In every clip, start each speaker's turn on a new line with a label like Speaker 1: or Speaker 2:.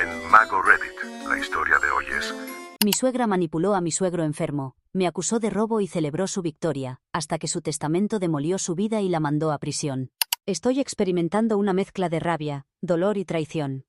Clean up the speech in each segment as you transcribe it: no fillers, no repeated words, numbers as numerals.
Speaker 1: en Mago Reddit. La historia de hoy es...
Speaker 2: Mi suegra manipuló a mi suegro enfermo, me acusó de robo y celebró su victoria, hasta que su testamento demolió su vida y la mandó a prisión. Estoy experimentando una mezcla de rabia, dolor y traición.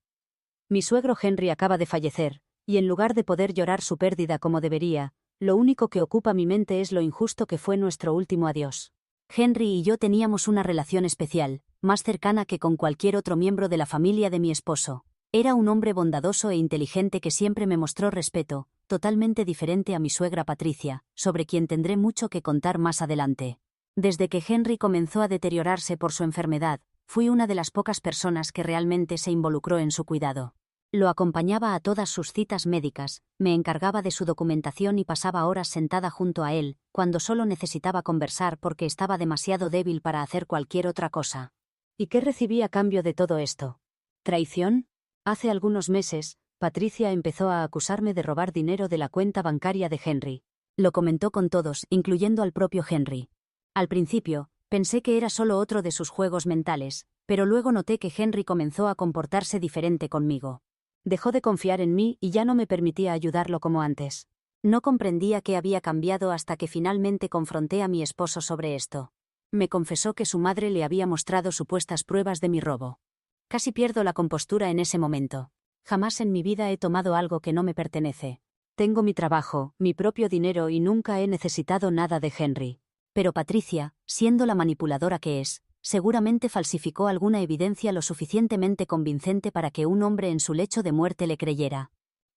Speaker 2: Mi suegro Henry acaba de fallecer, y en lugar de poder llorar su pérdida como debería, lo único que ocupa mi mente es lo injusto que fue nuestro último adiós. Henry y yo teníamos una relación especial, más cercana que con cualquier otro miembro de la familia de mi esposo. Era un hombre bondadoso e inteligente que siempre me mostró respeto, totalmente diferente a mi suegra Patricia, sobre quien tendré mucho que contar más adelante. Desde que Henry comenzó a deteriorarse por su enfermedad, fui una de las pocas personas que realmente se involucró en su cuidado. Lo acompañaba a todas sus citas médicas, me encargaba de su documentación y pasaba horas sentada junto a él, cuando solo necesitaba conversar porque estaba demasiado débil para hacer cualquier otra cosa. ¿Y qué recibí a cambio de todo esto? ¿Traición? Hace algunos meses, Patricia empezó a acusarme de robar dinero de la cuenta bancaria de Henry. Lo comentó con todos, incluyendo al propio Henry. Al principio, pensé que era solo otro de sus juegos mentales, pero luego noté que Henry comenzó a comportarse diferente conmigo. Dejó de confiar en mí y ya no me permitía ayudarlo como antes. No comprendía qué había cambiado hasta que finalmente confronté a mi esposo sobre esto. Me confesó que su madre le había mostrado supuestas pruebas de mi robo. Casi pierdo la compostura en ese momento. Jamás en mi vida he tomado algo que no me pertenece. Tengo mi trabajo, mi propio dinero y nunca he necesitado nada de Henry. Pero Patricia, siendo la manipuladora que es, seguramente falsificó alguna evidencia lo suficientemente convincente para que un hombre en su lecho de muerte le creyera.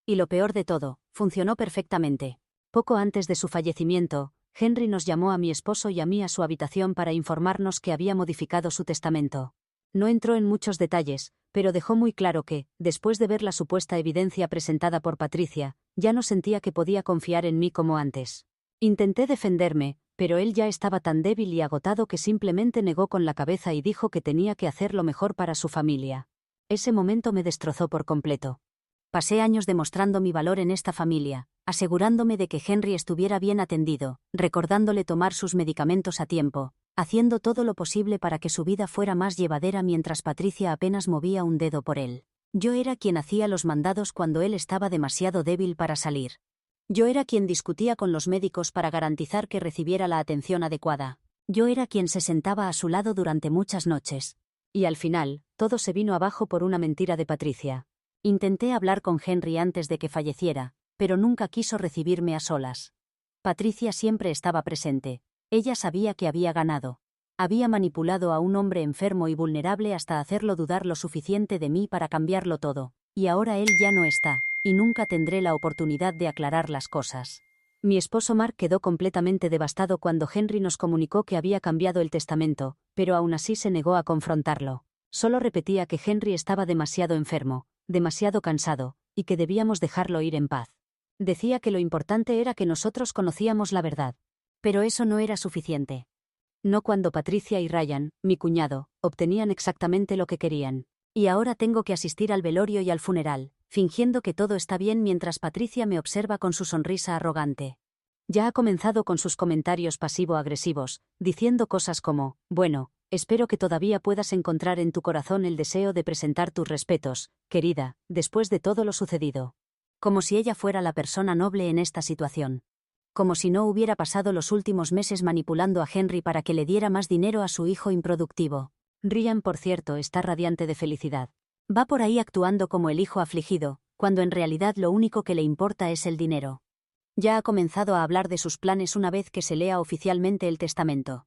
Speaker 2: Y lo peor de todo, funcionó perfectamente. Poco antes de su fallecimiento, Henry nos llamó a mi esposo y a mí a su habitación para informarnos que había modificado su testamento. No entró en muchos detalles, pero dejó muy claro que, después de ver la supuesta evidencia presentada por Patricia, ya no sentía que podía confiar en mí como antes. Intenté defenderme, pero él ya estaba tan débil y agotado que simplemente negó con la cabeza y dijo que tenía que hacer lo mejor para su familia. Ese momento me destrozó por completo. Pasé años demostrando mi valor en esta familia, asegurándome de que Henry estuviera bien atendido, recordándole tomar sus medicamentos a tiempo, haciendo todo lo posible para que su vida fuera más llevadera mientras Patricia apenas movía un dedo por él. Yo era quien hacía los mandados cuando él estaba demasiado débil para salir. Yo era quien discutía con los médicos para garantizar que recibiera la atención adecuada. Yo era quien se sentaba a su lado durante muchas noches. Y al final, todo se vino abajo por una mentira de Patricia. Intenté hablar con Henry antes de que falleciera, pero nunca quiso recibirme a solas. Patricia siempre estaba presente. Ella sabía que había ganado. Había manipulado a un hombre enfermo y vulnerable hasta hacerlo dudar lo suficiente de mí para cambiarlo todo, y ahora él ya no está, y nunca tendré la oportunidad de aclarar las cosas. Mi esposo Mark quedó completamente devastado cuando Henry nos comunicó que había cambiado el testamento, pero aún así se negó a confrontarlo. Solo repetía que Henry estaba demasiado enfermo, demasiado cansado, y que debíamos dejarlo ir en paz. Decía que lo importante era que nosotros conocíamos la verdad. Pero eso no era suficiente. No cuando Patricia y Ryan, mi cuñado, obtenían exactamente lo que querían. Y ahora tengo que asistir al velorio y al funeral, fingiendo que todo está bien mientras Patricia me observa con su sonrisa arrogante. Ya ha comenzado con sus comentarios pasivo-agresivos, diciendo cosas como, bueno, espero que todavía puedas encontrar en tu corazón el deseo de presentar tus respetos, querida, después de todo lo sucedido. Como si ella fuera la persona noble en esta situación. Como si no hubiera pasado los últimos meses manipulando a Henry para que le diera más dinero a su hijo improductivo. Ryan, por cierto, está radiante de felicidad. Va por ahí actuando como el hijo afligido, cuando en realidad lo único que le importa es el dinero. Ya ha comenzado a hablar de sus planes una vez que se lea oficialmente el testamento.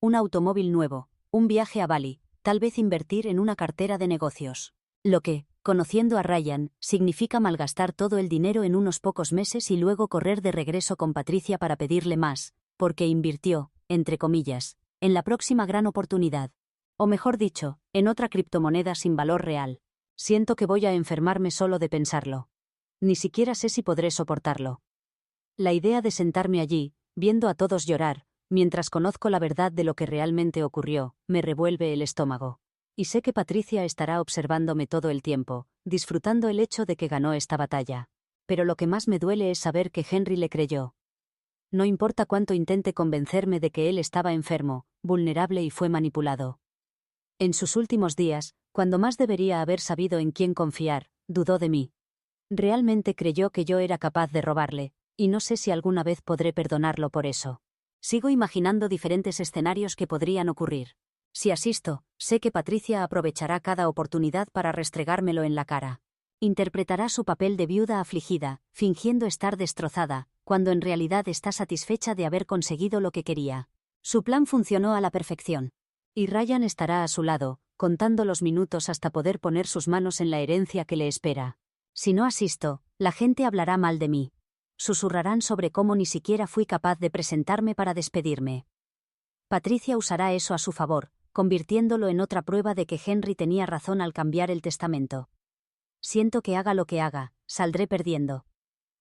Speaker 2: Un automóvil nuevo, un viaje a Bali, tal vez invertir en una cartera de negocios. Lo que, conociendo a Ryan, significa malgastar todo el dinero en unos pocos meses y luego correr de regreso con Patricia para pedirle más, porque invirtió, entre comillas, en la próxima gran oportunidad. O mejor dicho, en otra criptomoneda sin valor real. Siento que voy a enfermarme solo de pensarlo. Ni siquiera sé si podré soportarlo. La idea de sentarme allí, viendo a todos llorar, mientras conozco la verdad de lo que realmente ocurrió, me revuelve el estómago. Y sé que Patricia estará observándome todo el tiempo, disfrutando el hecho de que ganó esta batalla. Pero lo que más me duele es saber que Henry le creyó. No importa cuánto intente convencerme de que él estaba enfermo, vulnerable y fue manipulado. En sus últimos días, cuando más debería haber sabido en quién confiar, dudó de mí. Realmente creyó que yo era capaz de robarle, y no sé si alguna vez podré perdonarlo por eso. Sigo imaginando diferentes escenarios que podrían ocurrir. Si asisto, sé que Patricia aprovechará cada oportunidad para restregármelo en la cara. Interpretará su papel de viuda afligida, fingiendo estar destrozada, cuando en realidad está satisfecha de haber conseguido lo que quería. Su plan funcionó a la perfección. Y Ryan estará a su lado, contando los minutos hasta poder poner sus manos en la herencia que le espera. Si no asisto, la gente hablará mal de mí. Susurrarán sobre cómo ni siquiera fui capaz de presentarme para despedirme. Patricia usará eso a su favor, convirtiéndolo en otra prueba de que Henry tenía razón al cambiar el testamento. Siento que haga lo que haga, saldré perdiendo.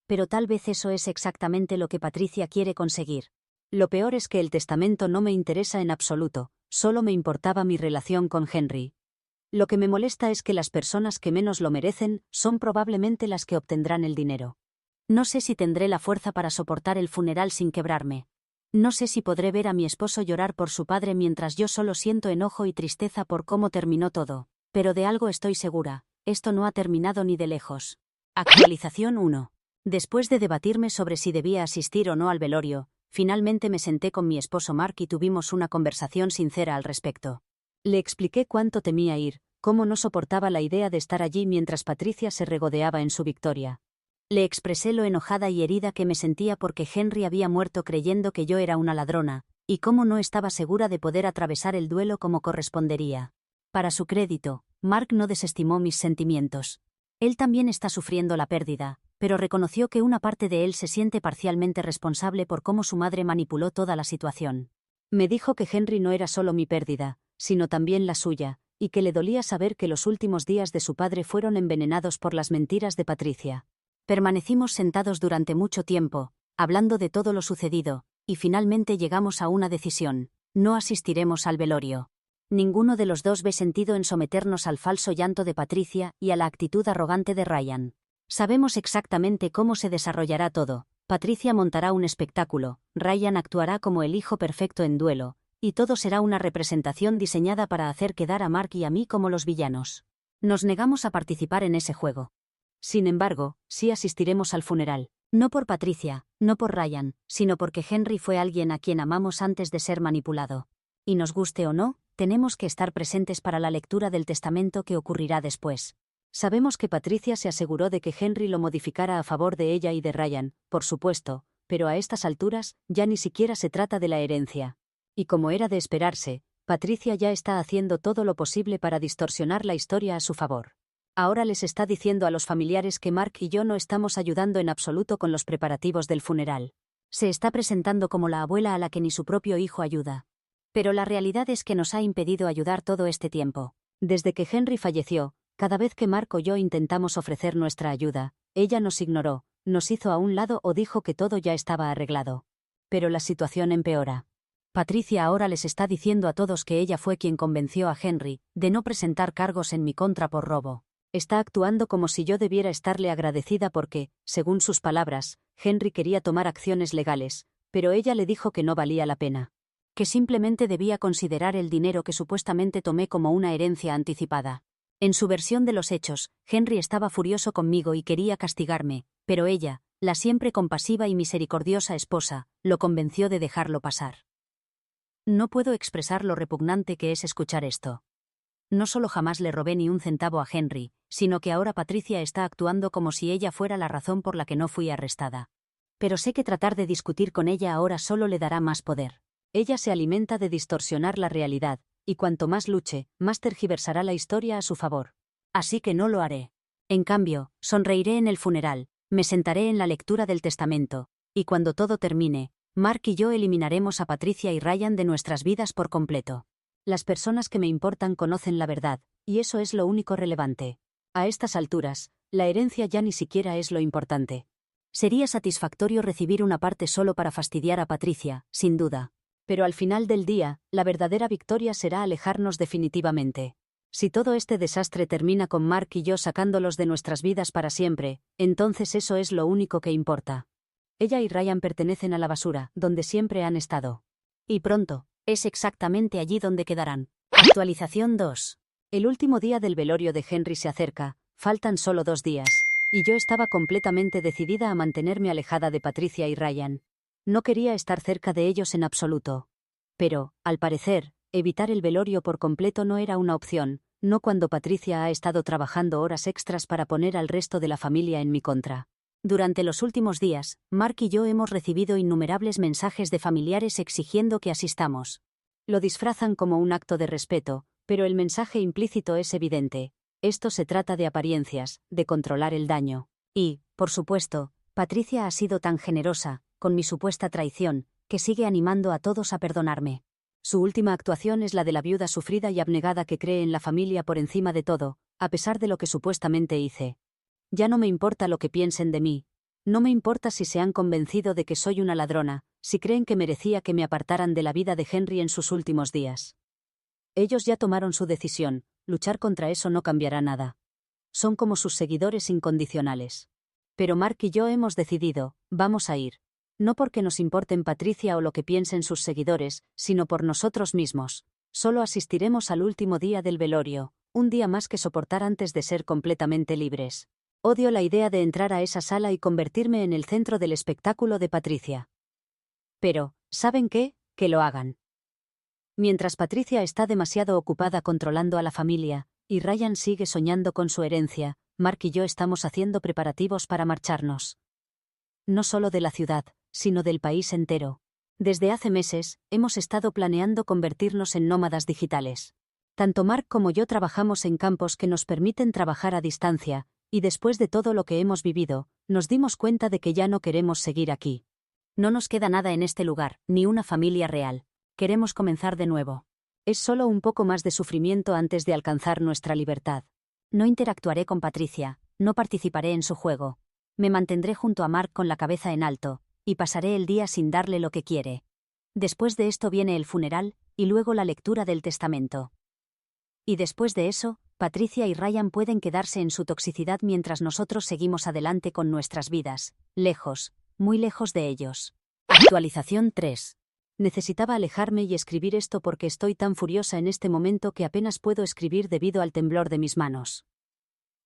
Speaker 2: Pero tal vez eso es exactamente lo que Patricia quiere conseguir. Lo peor es que el testamento no me interesa en absoluto, solo me importaba mi relación con Henry. Lo que me molesta es que las personas que menos lo merecen son probablemente las que obtendrán el dinero. No sé si tendré la fuerza para soportar el funeral sin quebrarme. No sé si podré ver a mi esposo llorar por su padre mientras yo solo siento enojo y tristeza por cómo terminó todo. Pero de algo estoy segura, esto no ha terminado ni de lejos. Actualización 1. Después de debatirme sobre si debía asistir o no al velorio, finalmente me senté con mi esposo Mark y tuvimos una conversación sincera al respecto. Le expliqué cuánto temía ir, cómo no soportaba la idea de estar allí mientras Patricia se regodeaba en su victoria. Le expresé lo enojada y herida que me sentía porque Henry había muerto creyendo que yo era una ladrona, y cómo no estaba segura de poder atravesar el duelo como correspondería. Para su crédito, Mark no desestimó mis sentimientos. Él también está sufriendo la pérdida, pero reconoció que una parte de él se siente parcialmente responsable por cómo su madre manipuló toda la situación. Me dijo que Henry no era solo mi pérdida, sino también la suya, y que le dolía saber que los últimos días de su padre fueron envenenados por las mentiras de Patricia. Permanecimos sentados durante mucho tiempo, hablando de todo lo sucedido, y finalmente llegamos a una decisión: no asistiremos al velorio. Ninguno de los dos ve sentido en someternos al falso llanto de Patricia y a la actitud arrogante de Ryan. Sabemos exactamente cómo se desarrollará todo. Patricia montará un espectáculo, Ryan actuará como el hijo perfecto en duelo, y todo será una representación diseñada para hacer quedar a Mark y a mí como los villanos. Nos negamos a participar en ese juego. Sin embargo, sí asistiremos al funeral. No por Patricia, no por Ryan, sino porque Henry fue alguien a quien amamos antes de ser manipulado. Y nos guste o no, tenemos que estar presentes para la lectura del testamento que ocurrirá después. Sabemos que Patricia se aseguró de que Henry lo modificara a favor de ella y de Ryan, por supuesto, pero a estas alturas ya ni siquiera se trata de la herencia. Y como era de esperarse, Patricia ya está haciendo todo lo posible para distorsionar la historia a su favor. Ahora les está diciendo a los familiares que Mark y yo no estamos ayudando en absoluto con los preparativos del funeral. Se está presentando como la abuela a la que ni su propio hijo ayuda. Pero la realidad es que nos ha impedido ayudar todo este tiempo. Desde que Henry falleció, cada vez que Mark o yo intentamos ofrecer nuestra ayuda, ella nos ignoró, nos hizo a un lado o dijo que todo ya estaba arreglado. Pero la situación empeora. Patricia ahora les está diciendo a todos que ella fue quien convenció a Henry de no presentar cargos en mi contra por robo. Está actuando como si yo debiera estarle agradecida porque, según sus palabras, Henry quería tomar acciones legales, pero ella le dijo que no valía la pena. Que simplemente debía considerar el dinero que supuestamente tomé como una herencia anticipada. En su versión de los hechos, Henry estaba furioso conmigo y quería castigarme, pero ella, la siempre compasiva y misericordiosa esposa, lo convenció de dejarlo pasar. No puedo expresar lo repugnante que es escuchar esto. No solo jamás le robé ni un centavo a Henry, sino que ahora Patricia está actuando como si ella fuera la razón por la que no fui arrestada. Pero sé que tratar de discutir con ella ahora solo le dará más poder. Ella se alimenta de distorsionar la realidad, y cuanto más luche, más tergiversará la historia a su favor. Así que no lo haré. En cambio, sonreiré en el funeral, me sentaré en la lectura del testamento, y cuando todo termine, Mark y yo eliminaremos a Patricia y Ryan de nuestras vidas por completo. Las personas que me importan conocen la verdad, y eso es lo único relevante. A estas alturas, la herencia ya ni siquiera es lo importante. Sería satisfactorio recibir una parte solo para fastidiar a Patricia, sin duda. Pero al final del día, la verdadera victoria será alejarnos definitivamente. Si todo este desastre termina con Mark y yo sacándolos de nuestras vidas para siempre, entonces eso es lo único que importa. Ella y Ryan pertenecen a la basura, donde siempre han estado. Y pronto, es exactamente allí donde quedarán. Actualización 2. El último día del velorio de Henry se acerca, faltan solo 2 días. Y yo estaba completamente decidida a mantenerme alejada de Patricia y Ryan. No quería estar cerca de ellos en absoluto. Pero, al parecer, evitar el velorio por completo no era una opción, no cuando Patricia ha estado trabajando horas extras para poner al resto de la familia en mi contra. Durante los últimos días, Mark y yo hemos recibido innumerables mensajes de familiares exigiendo que asistamos. Lo disfrazan como un acto de respeto, pero el mensaje implícito es evidente. Esto se trata de apariencias, de controlar el daño. Y, por supuesto, Patricia ha sido tan generosa, con mi supuesta traición, que sigue animando a todos a perdonarme. Su última actuación es la de la viuda sufrida y abnegada que cree en la familia por encima de todo, a pesar de lo que supuestamente hice. Ya no me importa lo que piensen de mí. No me importa si se han convencido de que soy una ladrona, si creen que merecía que me apartaran de la vida de Henry en sus últimos días. Ellos ya tomaron su decisión, luchar contra eso no cambiará nada. Son como sus seguidores incondicionales. Pero Mark y yo hemos decidido, vamos a ir. No porque nos importen Patricia o lo que piensen sus seguidores, sino por nosotros mismos. Solo asistiremos al último día del velorio, un día más que soportar antes de ser completamente libres. Odio la idea de entrar a esa sala y convertirme en el centro del espectáculo de Patricia. Pero, ¿saben qué? Que lo hagan. Mientras Patricia está demasiado ocupada controlando a la familia, y Ryan sigue soñando con su herencia, Mark y yo estamos haciendo preparativos para marcharnos. No solo de la ciudad, sino del país entero. Desde hace meses, hemos estado planeando convertirnos en nómadas digitales. Tanto Mark como yo trabajamos en campos que nos permiten trabajar a distancia, y después de todo lo que hemos vivido, nos dimos cuenta de que ya no queremos seguir aquí. No nos queda nada en este lugar, ni una familia real. Queremos comenzar de nuevo. Es solo un poco más de sufrimiento antes de alcanzar nuestra libertad. No interactuaré con Patricia, no participaré en su juego. Me mantendré junto a Mark con la cabeza en alto, y pasaré el día sin darle lo que quiere. Después de esto viene el funeral, y luego la lectura del testamento. Y después de eso, Patricia y Ryan pueden quedarse en su toxicidad mientras nosotros seguimos adelante con nuestras vidas, lejos, muy lejos de ellos. Actualización 3. Necesitaba alejarme y escribir esto porque estoy tan furiosa en este momento que apenas puedo escribir debido al temblor de mis manos.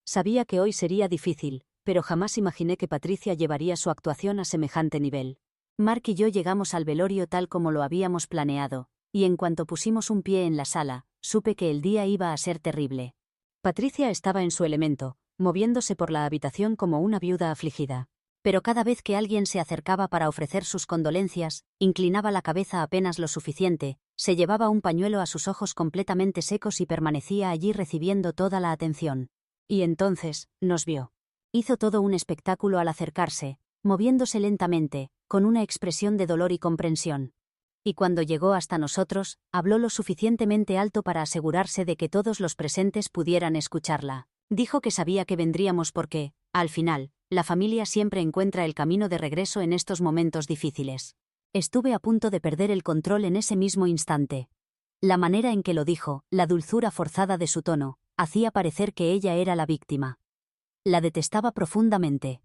Speaker 2: Sabía que hoy sería difícil, pero jamás imaginé que Patricia llevaría su actuación a semejante nivel. Mark y yo llegamos al velorio tal como lo habíamos planeado, y en cuanto pusimos un pie en la sala, supe que el día iba a ser terrible. Patricia estaba en su elemento, moviéndose por la habitación como una viuda afligida. Pero cada vez que alguien se acercaba para ofrecer sus condolencias, inclinaba la cabeza apenas lo suficiente, se llevaba un pañuelo a sus ojos completamente secos y permanecía allí recibiendo toda la atención. Y entonces, nos vio. Hizo todo un espectáculo al acercarse, moviéndose lentamente, con una expresión de dolor y comprensión. Y cuando llegó hasta nosotros, habló lo suficientemente alto para asegurarse de que todos los presentes pudieran escucharla. Dijo que sabía que vendríamos porque, al final, la familia siempre encuentra el camino de regreso en estos momentos difíciles. Estuve a punto de perder el control en ese mismo instante. La manera en que lo dijo, la dulzura forzada de su tono, hacía parecer que ella era la víctima. La detestaba profundamente.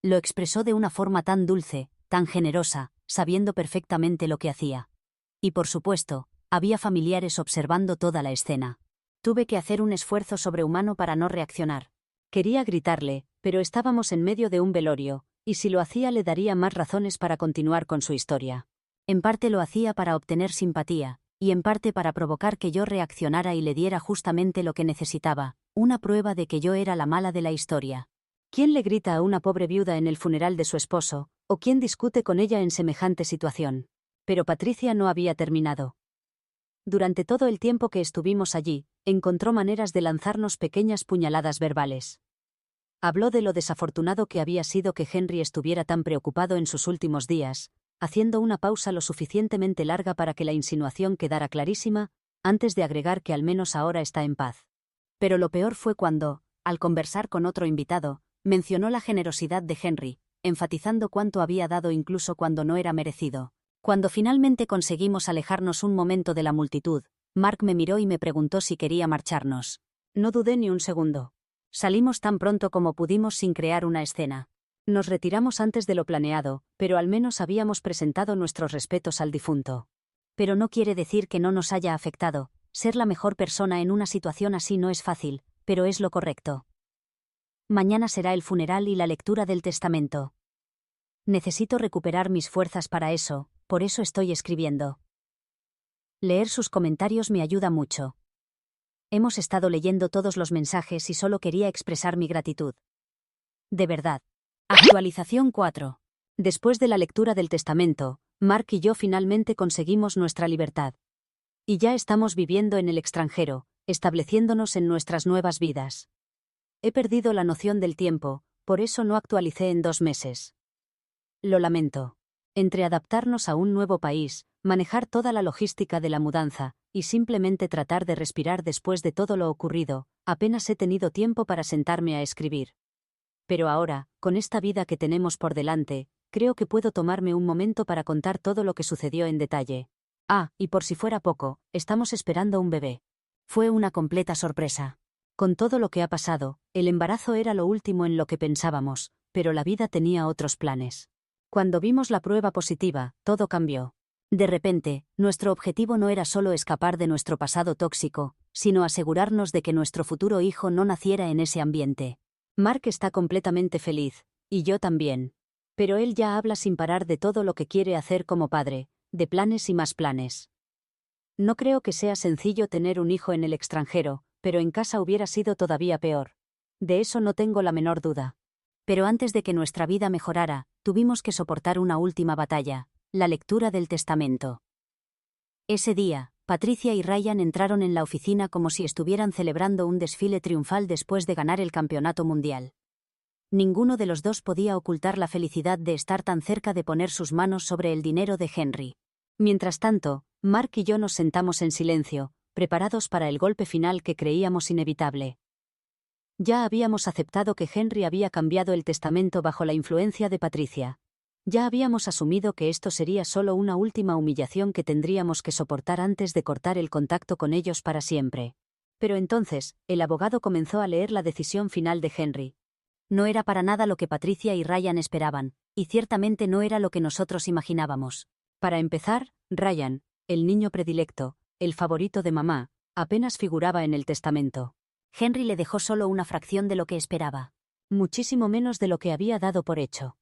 Speaker 2: Lo expresó de una forma tan dulce, tan generosa, sabiendo perfectamente lo que hacía. Y por supuesto, había familiares observando toda la escena. Tuve que hacer un esfuerzo sobrehumano para no reaccionar. Quería gritarle, pero estábamos en medio de un velorio, y si lo hacía le daría más razones para continuar con su historia. En parte lo hacía para obtener simpatía, y en parte para provocar que yo reaccionara y le diera justamente lo que necesitaba, una prueba de que yo era la mala de la historia. ¿Quién le grita a una pobre viuda en el funeral de su esposo, o quién discute con ella en semejante situación? Pero Patricia no había terminado. Durante todo el tiempo que estuvimos allí, encontró maneras de lanzarnos pequeñas puñaladas verbales. Habló de lo desafortunado que había sido que Henry estuviera tan preocupado en sus últimos días, haciendo una pausa lo suficientemente larga para que la insinuación quedara clarísima, antes de agregar que al menos ahora está en paz. Pero lo peor fue cuando, al conversar con otro invitado, mencionó la generosidad de Henry, enfatizando cuánto había dado incluso cuando no era merecido. Cuando finalmente conseguimos alejarnos un momento de la multitud, Mark me miró y me preguntó si quería marcharnos. No dudé ni un segundo. Salimos tan pronto como pudimos sin crear una escena. Nos retiramos antes de lo planeado, pero al menos habíamos presentado nuestros respetos al difunto. Pero no quiere decir que no nos haya afectado. Ser la mejor persona en una situación así no es fácil, pero es lo correcto. Mañana será el funeral y la lectura del testamento. Necesito recuperar mis fuerzas para eso, por eso estoy escribiendo. Leer sus comentarios me ayuda mucho. Hemos estado leyendo todos los mensajes y solo quería expresar mi gratitud. De verdad. Actualización 4. Después de la lectura del testamento, Mark y yo finalmente conseguimos nuestra libertad. Y ya estamos viviendo en el extranjero, estableciéndonos en nuestras nuevas vidas. He perdido la noción del tiempo, por eso no actualicé en 2 meses. Lo lamento. Entre adaptarnos a un nuevo país, manejar toda la logística de la mudanza, y simplemente tratar de respirar después de todo lo ocurrido, apenas he tenido tiempo para sentarme a escribir. Pero ahora, con esta vida que tenemos por delante, creo que puedo tomarme un momento para contar todo lo que sucedió en detalle. Y por si fuera poco, estamos esperando un bebé. Fue una completa sorpresa. Con todo lo que ha pasado, el embarazo era lo último en lo que pensábamos, pero la vida tenía otros planes. Cuando vimos la prueba positiva, todo cambió. De repente, nuestro objetivo no era solo escapar de nuestro pasado tóxico, sino asegurarnos de que nuestro futuro hijo no naciera en ese ambiente. Mark está completamente feliz, y yo también. Pero él ya habla sin parar de todo lo que quiere hacer como padre, de planes y más planes. No creo que sea sencillo tener un hijo en el extranjero, pero en casa hubiera sido todavía peor. De eso no tengo la menor duda. Pero antes de que nuestra vida mejorara, tuvimos que soportar una última batalla, la lectura del testamento. Ese día, Patricia y Ryan entraron en la oficina como si estuvieran celebrando un desfile triunfal después de ganar el campeonato mundial. Ninguno de los dos podía ocultar la felicidad de estar tan cerca de poner sus manos sobre el dinero de Henry. Mientras tanto, Mark y yo nos sentamos en silencio, preparados para el golpe final que creíamos inevitable. Ya habíamos aceptado que Henry había cambiado el testamento bajo la influencia de Patricia. Ya habíamos asumido que esto sería solo una última humillación que tendríamos que soportar antes de cortar el contacto con ellos para siempre. Pero entonces, el abogado comenzó a leer la decisión final de Henry. No era para nada lo que Patricia y Ryan esperaban, y ciertamente no era lo que nosotros imaginábamos. Para empezar, Ryan, el niño predilecto, el favorito de mamá, apenas figuraba en el testamento. Henry le dejó solo una fracción de lo que esperaba. Muchísimo menos de lo que había dado por hecho.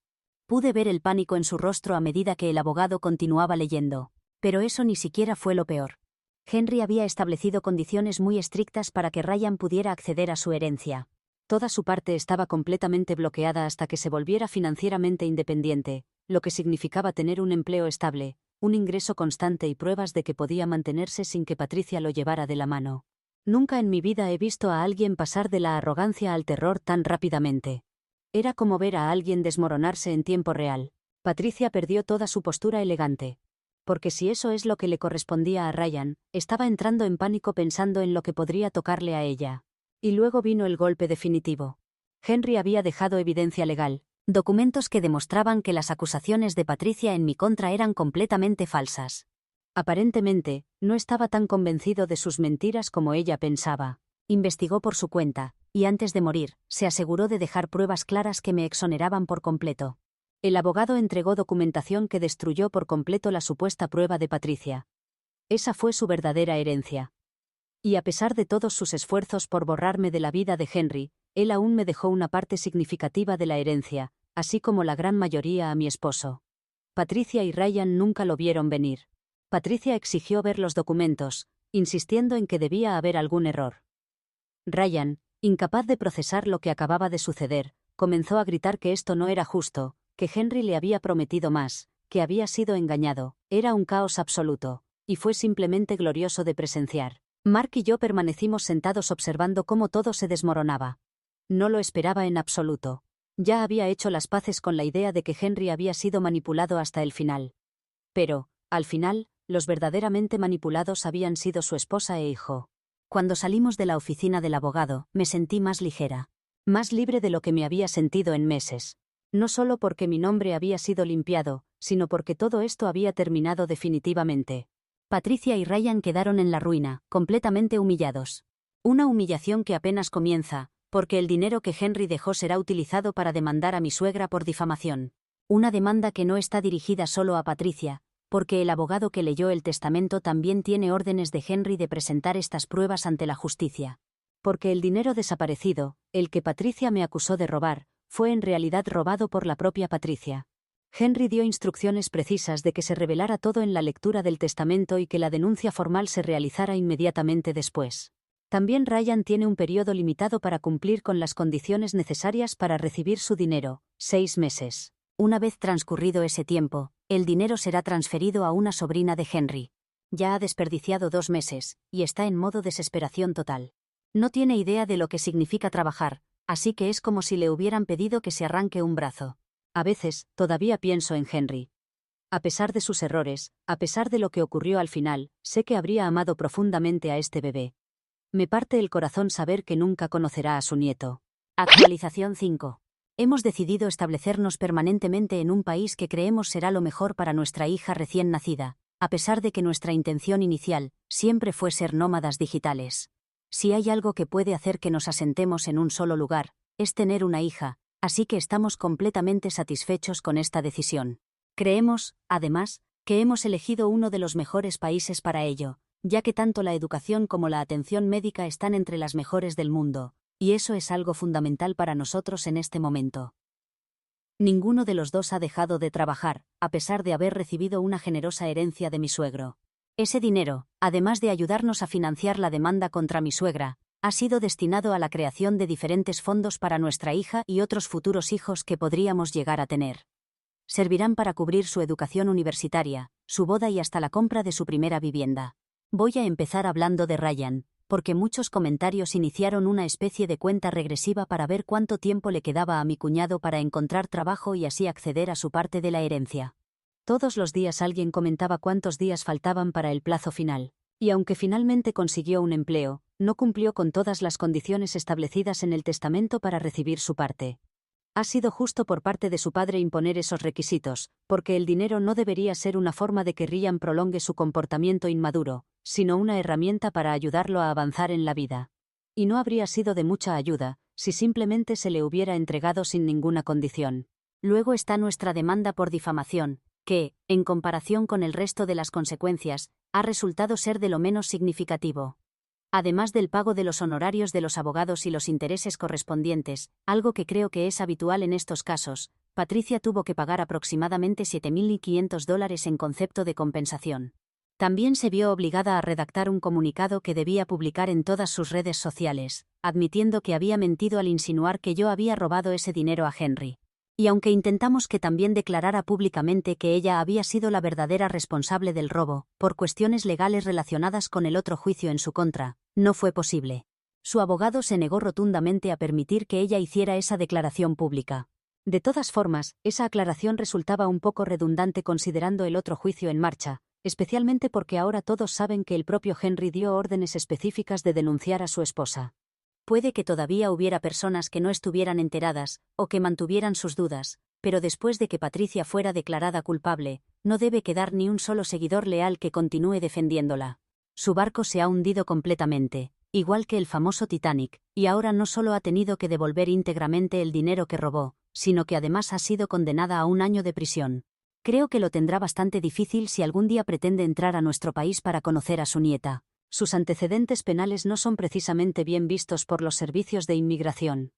Speaker 2: Pude ver el pánico en su rostro a medida que el abogado continuaba leyendo. Pero eso ni siquiera fue lo peor. Henry había establecido condiciones muy estrictas para que Ryan pudiera acceder a su herencia. Toda su parte estaba completamente bloqueada hasta que se volviera financieramente independiente, lo que significaba tener un empleo estable, un ingreso constante y pruebas de que podía mantenerse sin que Patricia lo llevara de la mano. Nunca en mi vida he visto a alguien pasar de la arrogancia al terror tan rápidamente. Era como ver a alguien desmoronarse en tiempo real. Patricia perdió toda su postura elegante. Porque si eso es lo que le correspondía a Ryan, estaba entrando en pánico pensando en lo que podría tocarle a ella. Y luego vino el golpe definitivo. Henry había dejado evidencia legal, documentos que demostraban que las acusaciones de Patricia en mi contra eran completamente falsas. Aparentemente, no estaba tan convencido de sus mentiras como ella pensaba. Investigó por su cuenta, y antes de morir, se aseguró de dejar pruebas claras que me exoneraban por completo. El abogado entregó documentación que destruyó por completo la supuesta prueba de Patricia. Esa fue su verdadera herencia. Y a pesar de todos sus esfuerzos por borrarme de la vida de Henry, él aún me dejó una parte significativa de la herencia, así como la gran mayoría a mi esposo. Patricia y Ryan nunca lo vieron venir. Patricia exigió ver los documentos, insistiendo en que debía haber algún error. Ryan, incapaz de procesar lo que acababa de suceder, comenzó a gritar que esto no era justo, que Henry le había prometido más, que había sido engañado. Era un caos absoluto, y fue simplemente glorioso de presenciar. Mark y yo permanecimos sentados observando cómo todo se desmoronaba. No lo esperaba en absoluto. Ya había hecho las paces con la idea de que Henry había sido manipulado hasta el final. Pero, al final, los verdaderamente manipulados habían sido su esposa e hijo. Cuando salimos de la oficina del abogado, me sentí más ligera. Más libre de lo que me había sentido en meses. No solo porque mi nombre había sido limpiado, sino porque todo esto había terminado definitivamente. Patricia y Ryan quedaron en la ruina, completamente humillados. Una humillación que apenas comienza, porque el dinero que Henry dejó será utilizado para demandar a mi suegra por difamación. Una demanda que no está dirigida solo a Patricia, porque el abogado que leyó el testamento también tiene órdenes de Henry de presentar estas pruebas ante la justicia. Porque el dinero desaparecido, el que Patricia me acusó de robar, fue en realidad robado por la propia Patricia. Henry dio instrucciones precisas de que se revelara todo en la lectura del testamento y que la denuncia formal se realizara inmediatamente después. También Ryan tiene un periodo limitado para cumplir con las condiciones necesarias para recibir su dinero, 6 meses. Una vez transcurrido ese tiempo, el dinero será transferido a una sobrina de Henry. Ya ha desperdiciado 2 meses, y está en modo desesperación total. No tiene idea de lo que significa trabajar, así que es como si le hubieran pedido que se arranque un brazo. A veces, todavía pienso en Henry. A pesar de sus errores, a pesar de lo que ocurrió al final, sé que habría amado profundamente a este bebé. Me parte el corazón saber que nunca conocerá a su nieto. Actualización 5. Hemos decidido establecernos permanentemente en un país que creemos será lo mejor para nuestra hija recién nacida, a pesar de que nuestra intención inicial siempre fue ser nómadas digitales. Si hay algo que puede hacer que nos asentemos en un solo lugar, es tener una hija, así que estamos completamente satisfechos con esta decisión. Creemos, además, que hemos elegido uno de los mejores países para ello, ya que tanto la educación como la atención médica están entre las mejores del mundo, y eso es algo fundamental para nosotros en este momento. Ninguno de los dos ha dejado de trabajar, a pesar de haber recibido una generosa herencia de mi suegro. Ese dinero, además de ayudarnos a financiar la demanda contra mi suegra, ha sido destinado a la creación de diferentes fondos para nuestra hija y otros futuros hijos que podríamos llegar a tener. Servirán para cubrir su educación universitaria, su boda y hasta la compra de su primera vivienda. Voy a empezar hablando de Ryan, porque muchos comentarios iniciaron una especie de cuenta regresiva para ver cuánto tiempo le quedaba a mi cuñado para encontrar trabajo y así acceder a su parte de la herencia. Todos los días alguien comentaba cuántos días faltaban para el plazo final, y aunque finalmente consiguió un empleo, no cumplió con todas las condiciones establecidas en el testamento para recibir su parte. Ha sido justo por parte de su padre imponer esos requisitos, porque el dinero no debería ser una forma de que Ryan prolongue su comportamiento inmaduro, sino una herramienta para ayudarlo a avanzar en la vida. Y no habría sido de mucha ayuda, si simplemente se le hubiera entregado sin ninguna condición. Luego está nuestra demanda por difamación, que, en comparación con el resto de las consecuencias, ha resultado ser de lo menos significativo. Además del pago de los honorarios de los abogados y los intereses correspondientes, algo que creo que es habitual en estos casos, Patricia tuvo que pagar aproximadamente $7.500 en concepto de compensación. También se vio obligada a redactar un comunicado que debía publicar en todas sus redes sociales, admitiendo que había mentido al insinuar que yo había robado ese dinero a Henry. Y aunque intentamos que también declarara públicamente que ella había sido la verdadera responsable del robo, por cuestiones legales relacionadas con el otro juicio en su contra, no fue posible. Su abogado se negó rotundamente a permitir que ella hiciera esa declaración pública. De todas formas, esa aclaración resultaba un poco redundante considerando el otro juicio en marcha, especialmente porque ahora todos saben que el propio Henry dio órdenes específicas de denunciar a su esposa. Puede que todavía hubiera personas que no estuvieran enteradas, o que mantuvieran sus dudas, pero después de que Patricia fuera declarada culpable, no debe quedar ni un solo seguidor leal que continúe defendiéndola. Su barco se ha hundido completamente, igual que el famoso Titanic, y ahora no solo ha tenido que devolver íntegramente el dinero que robó, sino que además ha sido condenada a 1 año de prisión. Creo que lo tendrá bastante difícil si algún día pretende entrar a nuestro país para conocer a su nieta. Sus antecedentes penales no son precisamente bien vistos por los servicios de inmigración.